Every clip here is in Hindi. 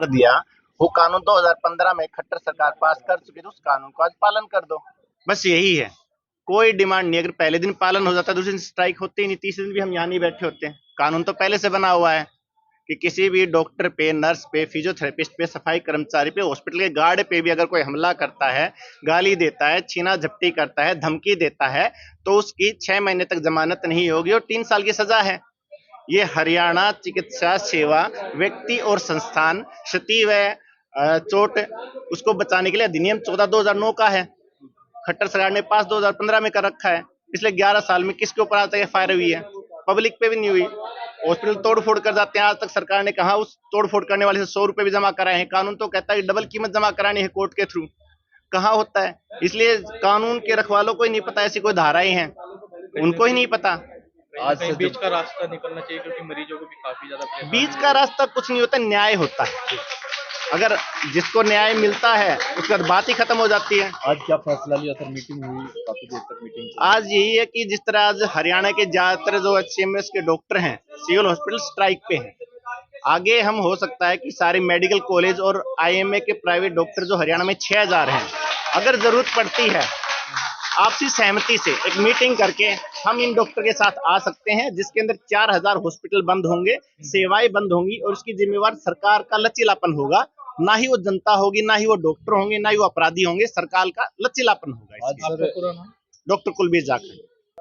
कर दिया, वो कानून 2015 में खट्टर सरकार पास कर चुकी थी, उस कानून को आज पालन कर दो। बस यही है, कोई डिमांड नहीं। अगर पहले दिन पालन हो जाता, दूसरे दिन स्ट्राइक होती ही नहीं, तीसरे दिन भी हम यहाँ नहीं बैठे होते। कानून तो पहले से बना हुआ है कि किसी भी डॉक्टर पे, नर्स पे, फिजियोथेरेपिस्ट पे, सफाई कर्मचारी पे, हॉस्पिटल के गार्ड पे भी अगर कोई हमला करता है, गाली देता है, छीना झपटी करता है, धमकी देता है, तो उसकी 6 महीने तक जमानत नहीं होगी और 3 साल की सजा है। ये हरियाणा चिकित्सा सेवा व्यक्ति और संस्थान क्षति व चोट उसको बचाने के लिए अधिनियम 14/2009 का है। खट्टर सरकार ने पास 2015 में कर रखा है। पिछले 11 साल में किसके ऊपर आज तक एफआईआर हुई है? पब्लिक पे भी नहीं हुई। हॉस्पिटल तोड़ फोड़ कर जाते हैं, आज तक सरकार ने कहा उस तोड़ फोड़ करने वाले से 100 रुपए भी जमा कराए हैं। कानून तो कहता है कि डबल कीमत जमा करानी है कोर्ट के थ्रू, कहाँ होता है? इसलिए कानून के रखवालों को ही नहीं पता ऐसी कोई धाराएं हैं, उनको ही नहीं पता। आज से बीच का रास्ता निकलना चाहिए, क्योंकि मरीजों को भी काफी ज्यादा बीच का रास्ता कुछ नहीं होता, न्याय होता है। अगर जिसको न्याय मिलता है उसके बाद बात ही खत्म हो जाती है। आज क्या फैसला लिया सर? मीटिंग हुई, काफी देर तक मीटिंग। आज यही है कि जिस तरह आज हरियाणा के ज्यादातर जो एचसीएमएस के डॉक्टर हैं सिविल हॉस्पिटल स्ट्राइक पे हैं, आगे हम हो सकता है कि सारे मेडिकल कॉलेज और आईएमए के प्राइवेट डॉक्टर जो हरियाणा में 6000 हैं, अगर जरूरत पड़ती है आपसी सहमति से एक मीटिंग करके हम इन डॉक्टर के साथ आ सकते हैं, जिसके अंदर 4000 हॉस्पिटल बंद होंगे, सेवाएं बंद होंगी और उसकी जिम्मेवार सरकार का लचीलापन होगा। ना ही वो जनता होगी, ना ही वो डॉक्टर होंगे, ना ही वो अपराधी होंगे, सरकार का लचीलापन होगा। डॉक्टर कुलबीर जाखड़।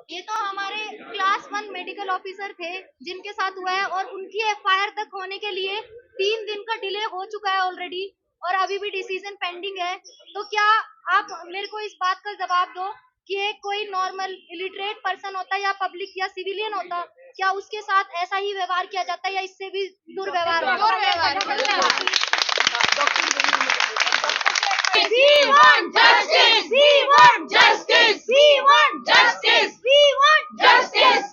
ये तो हमारे क्लास 1 मेडिकल ऑफिसर थे जिनके साथ हुआ है और उनकी एफआईआर तक होने के लिए 3 दिन का डिले हो चुका है ऑलरेडी और अभी भी डिसीजन पेंडिंग है। तो क्या आप मेरे को इस बात का जवाब दो कि एक कोई नॉर्मल इलिटरेट पर्सन होता है या पब्लिक या सिविलियन होता, क्या उसके साथ ऐसा ही व्यवहार किया जाता है या इससे भी दुर्व्यवहार होता है? We want justice! We want justice! We want justice! We want justice!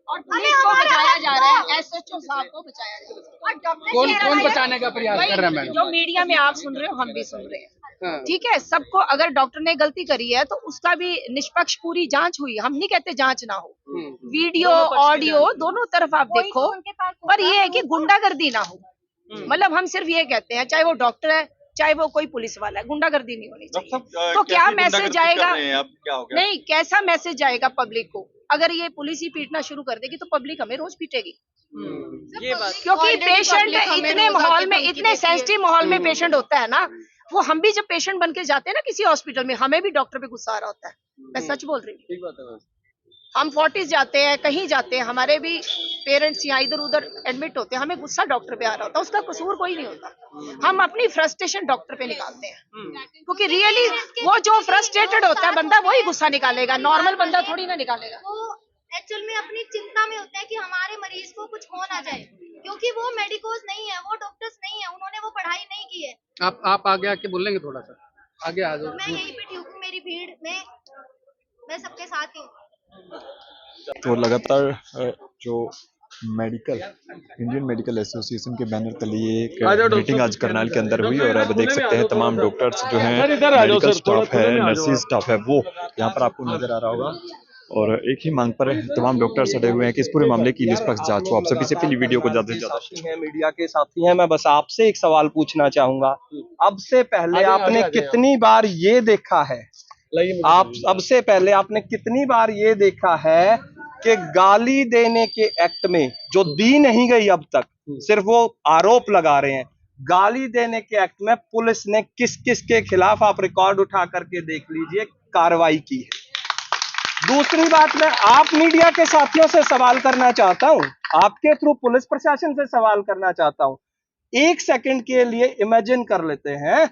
और पुलिस को बचाया जा रहा है, एसएचओ साहब को बचाया जा रहा है। कौन बचाने का प्रयास कर रहा है मैडम? जो मीडिया में आप सुन रहे हो, हम भी सुन रहे हैं। ठीक है, सबको अगर डॉक्टर ने गलती करी है तो उसका भी निष्पक्ष पूरी जांच हुई। हम नहीं कहते जांच ना हो, वीडियो ऑडियो दोनों तरफ आप देखो, पर ये है कि गुंडागर्दी ना हो। मतलब हम सिर्फ ये कहते हैं, चाहे वो डॉक्टर है चाहे वो कोई पुलिस वाला है, गुंडागर्दी नहीं होनी चाहिए। तो क्या मैसेज आएगा? नहीं, कैसा मैसेज आएगा पब्लिक को? अगर ये पुलिस ही पीटना शुरू कर देगी तो पब्लिक हमें रोज पीटेगी। ये बात, क्योंकि पेशेंट इतने माहौल में, इतने सेंसिटिव माहौल में पेशेंट होता है ना, वो हम भी जब पेशेंट बन के जाते हैं ना किसी हॉस्पिटल में, हमें भी डॉक्टर पे गुस्सा आ रहा होता है। मैं सच बोल रही हूँ। ठीक बात है। हम फोर्टिस जाते हैं, कहीं जाते हैं, हमारे भी पेरेंट्स यहाँ इधर उधर एडमिट होते हैं, हमें गुस्सा डॉक्टर पे आ रहा होता है, उसका कसूर कोई नहीं होता। हम अपनी फ्रस्ट्रेशन डॉक्टर पे निकालते हैं, क्योंकि रियली वो जो फ्रस्ट्रेटेड होता है बंदा वही गुस्सा निकालेगा, नॉर्मल बंदा थोड़ी ना निकालेगा। वो एक्चुअल में अपनी चिंता में होते हैं कि हमारे मरीज को कुछ हो ना जाए, क्योंकि वो मेडिकोज नहीं है, वो डॉक्टर्स नहीं है, उन्होंने वो पढ़ाई नहीं की है। आप आगे आके बोलेंगे थोड़ा सा, आगे आ जाओ। मैं यहीं पे ठीक हूँ, मेरी भीड़ में मैं सबके साथ ही हूँ। तो लगातार जो मेडिकल इंडियन मेडिकल एसोसिएशन के बैनर तले ये एक मीटिंग आज करनाल के अंदर हुई और अब देख सकते हैं तमाम डॉक्टर्स जो हैं, मेडिकल स्टाफ है, नर्सिंग स्टाफ है, वो यहाँ पर आपको नजर आ रहा होगा और एक ही मांग पर तमाम डॉक्टर्स अड़े हुए हैं कि इस पूरे मामले की निष्पक्ष जांच हो। आप सभी से पहले वीडियो को ज्यादा से ज्यादा मीडिया के साथी हैं, मैं बस आपसे एक सवाल पूछना चाहूंगा। अब से पहले आपने कितनी बार ये देखा है, अब से पहले आपने कितनी बार ये देखा है कि गाली देने के एक्ट में जो दी नहीं गई अब तक, सिर्फ वो आरोप लगा रहे हैं, गाली देने के एक्ट में पुलिस ने किस किस के खिलाफ आप रिकॉर्ड उठा करके देख लीजिए कार्रवाई की है। दूसरी बात, मैं आप मीडिया के साथियों से सवाल करना चाहता हूं, आपके थ्रू पुलिस प्रशासन से सवाल करना चाहता हूं। एक सेकंड के लिए इमेजिन कर लेते हैं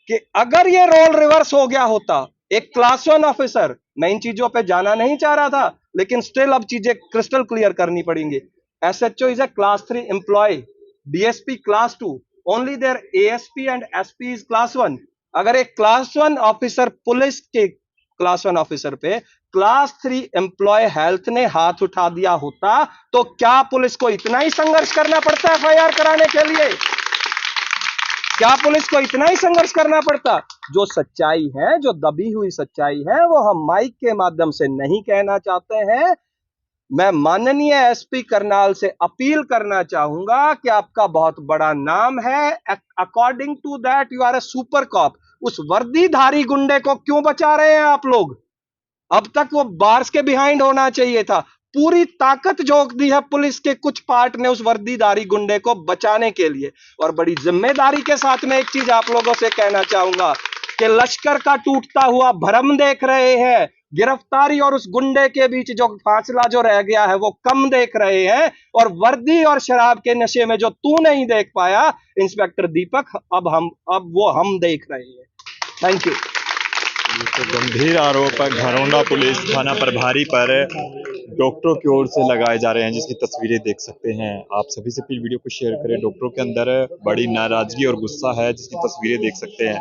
कि अगर ये रोल रिवर्स हो गया होता, एक क्लास 1 ऑफिसर, मैं इन चीजों पे जाना नहीं चाह रहा था, लेकिन स्टिल अब चीजें क्रिस्टल क्लियर करनी पड़ेंगी। SHO is a class 3 employ, DSP class 2, only there ASP and SP is class 1। अगर एक क्लास 1 ऑफिसर, पुलिस के क्लास 1 ऑफिसर पे क्लास 3 एम्प्लॉय हेल्थ ने हाथ उठा दिया होता, तो क्या पुलिस को इतना ही संघर्ष करना पड़ता है एफआईआर कराने के लिए? क्या पुलिस को इतना ही संघर्ष करना पड़ता? जो सच्चाई है, जो दबी हुई सच्चाई है, वो हम माइक के माध्यम से नहीं कहना चाहते हैं, मैं माननीय एसपी करनाल से अपील करना चाहूंगा कि आपका बहुत बड़ा नाम है, according to that you are a super cop. उस वर्दीधारी गुंडे को क्यों बचा रहे हैं आप लोग? अब तक वो बार्स के बिहाइंड होना चाहिए था। पूरी ताकत झोंक दी है पुलिस के कुछ पार्ट ने उस वर्दीधारी गुंडे को बचाने के लिए। और बड़ी जिम्मेदारी के साथ मैं एक चीज आप लोगों से कहना चाहूंगा कि लश्कर का टूटता हुआ भरम देख रहे हैं, गिरफ्तारी और उस गुंडे के बीच जो फासला जो रह गया है वो कम देख रहे हैं, और वर्दी और शराब के नशे में जो तू नहीं देख पाया इंस्पेक्टर दीपक, अब वो हम देख रहे हैं। Thank you. तो गंभीर आरोप घरौंडा पुलिस थाना प्रभारी पर डॉक्टरों की ओर से लगाए जा रहे हैं, जिसकी तस्वीरें देख सकते हैं आप। सभी से प्लीज वीडियो को शेयर करें। डॉक्टरों के अंदर बड़ी नाराजगी और गुस्सा है, जिसकी तस्वीरें देख सकते हैं।